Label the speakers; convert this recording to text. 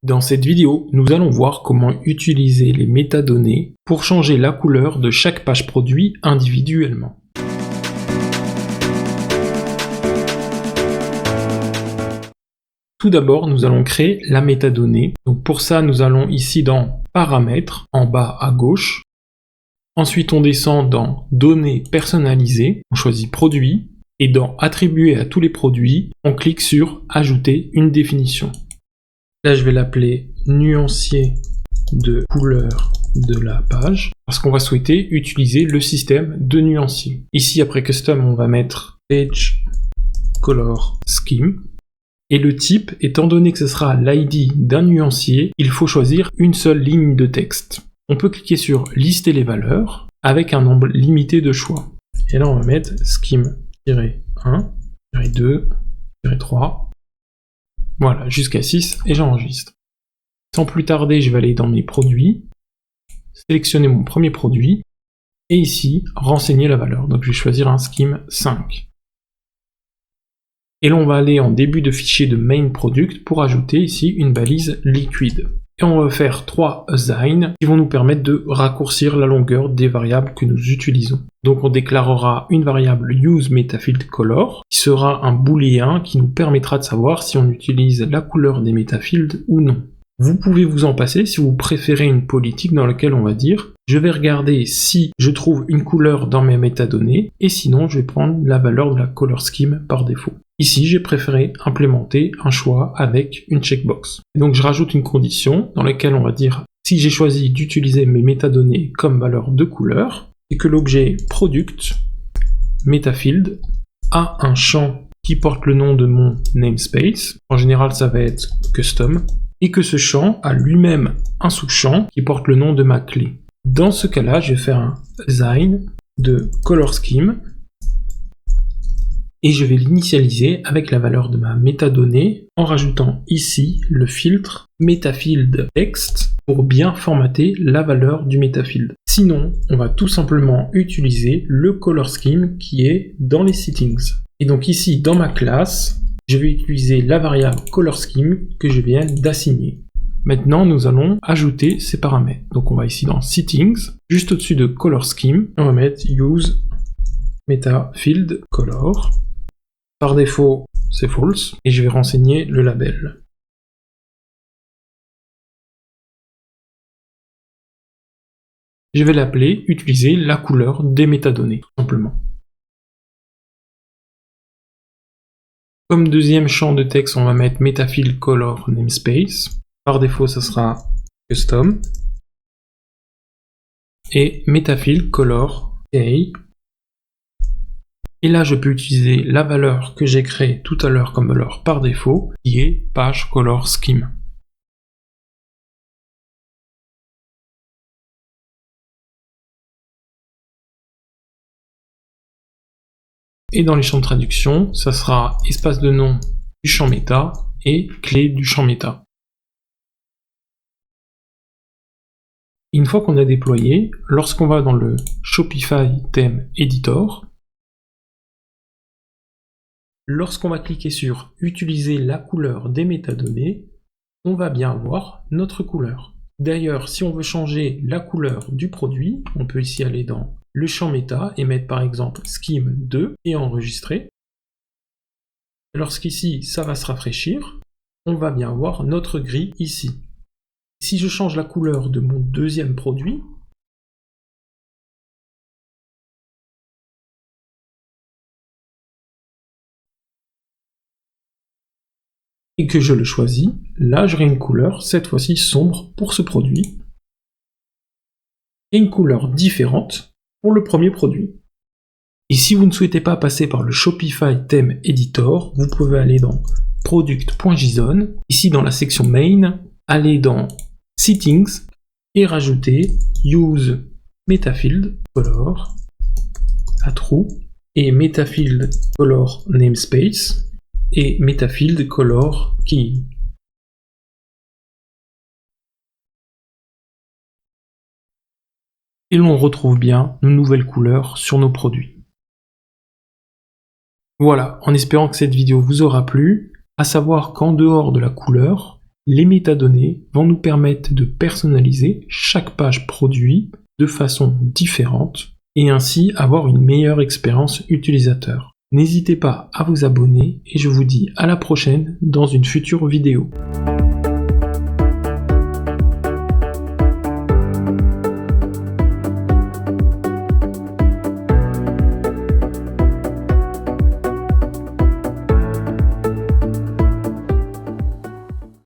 Speaker 1: Dans cette vidéo, nous allons voir comment utiliser les métadonnées pour changer la couleur de chaque page produit individuellement. Tout d'abord, nous allons créer la métadonnée. Donc pour ça, nous allons ici dans Paramètres, en bas à gauche. Ensuite, on descend dans Données personnalisées, on choisit Produit, et dans Attribuer à tous les produits, on clique sur Ajouter une définition. Là, je vais l'appeler nuancier de couleur de la page, parce qu'on va souhaiter utiliser le système de nuancier. Ici, après Custom, on va mettre Page Color Scheme. Et le type, étant donné que ce sera l'ID d'un nuancier, il faut choisir une seule ligne de texte. On peut cliquer sur Lister les valeurs, avec un nombre limité de choix. Et là, on va mettre Scheme-1, 2, 3... Voilà, jusqu'à 6, et j'enregistre. Sans plus tarder, je vais aller dans mes produits, sélectionner mon premier produit, et ici, renseigner la valeur. Donc je vais choisir un scheme 5. Et là, on va aller en début de fichier de main product pour ajouter ici une balise liquide. Et on va faire 3 assign qui vont nous permettre de raccourcir la longueur des variables que nous utilisons. Donc on déclarera une variable useMetaFieldColor qui sera un booléen qui nous permettra de savoir si on utilise la couleur des metafields ou non. Vous pouvez vous en passer si vous préférez une politique dans laquelle on va dire je vais regarder si je trouve une couleur dans mes métadonnées et sinon je vais prendre la valeur de la color scheme par défaut. Ici, j'ai préféré implémenter un choix avec une checkbox. Et donc je rajoute une condition dans laquelle on va dire si j'ai choisi d'utiliser mes métadonnées comme valeur de couleur et que l'objet product metafield a un champ qui porte le nom de mon namespace. En général, ça va être custom. Et que ce champ a lui-même un sous-champ qui porte le nom de ma clé. Dans ce cas-là, je vais faire un assign de color scheme et je vais l'initialiser avec la valeur de ma métadonnée en rajoutant ici le filtre metafield text pour bien formater la valeur du metafield. Sinon, on va tout simplement utiliser le color scheme qui est dans les settings. Et donc ici, dans ma classe, je vais utiliser la variable color scheme que je viens d'assigner. Maintenant, nous allons ajouter ces paramètres. Donc on va ici dans Settings, juste au-dessus de Color Scheme, on va mettre Use Metafield Color. Par défaut, c'est False, et je vais renseigner le label. Je vais l'appeler Utiliser la couleur des métadonnées, tout simplement. Comme deuxième champ de texte, on va mettre Metafield Color Namespace. Par défaut, ce sera Custom. Et Metafield Color Key. Et là, je peux utiliser la valeur que j'ai créée tout à l'heure comme valeur par défaut, qui est Page Color Scheme. Et dans les champs de traduction, ça sera espace de nom du champ méta et clé du champ méta. Une fois qu'on a déployé, lorsqu'on va dans le Shopify Theme Editor, lorsqu'on va cliquer sur Utiliser la couleur des métadonnées, on va bien avoir notre couleur. D'ailleurs, si on veut changer la couleur du produit, on peut ici aller dans le champ méta et mettre par exemple Scheme 2 et enregistrer. Lorsqu'ici, ça va se rafraîchir, on va bien voir notre gris ici. Si je change la couleur de mon deuxième produit, et que je le choisis, là j'aurai une couleur, cette fois-ci sombre pour ce produit, et une couleur différente pour le premier produit. Et si vous ne souhaitez pas passer par le Shopify Theme Editor, vous pouvez aller dans product.json, ici dans la section main, aller dans Settings et rajouter Use Metafield Color à True et Metafield Color Namespace et Metafield Color Key. Et l'on retrouve bien nos nouvelles couleurs sur nos produits. Voilà, en espérant que cette vidéo vous aura plu, à savoir qu'en dehors de la couleur, Les métadonnées vont nous permettre de personnaliser chaque page produit de façon différente et ainsi avoir une meilleure expérience utilisateur. N'hésitez pas à vous abonner et je vous dis à la prochaine dans une future vidéo.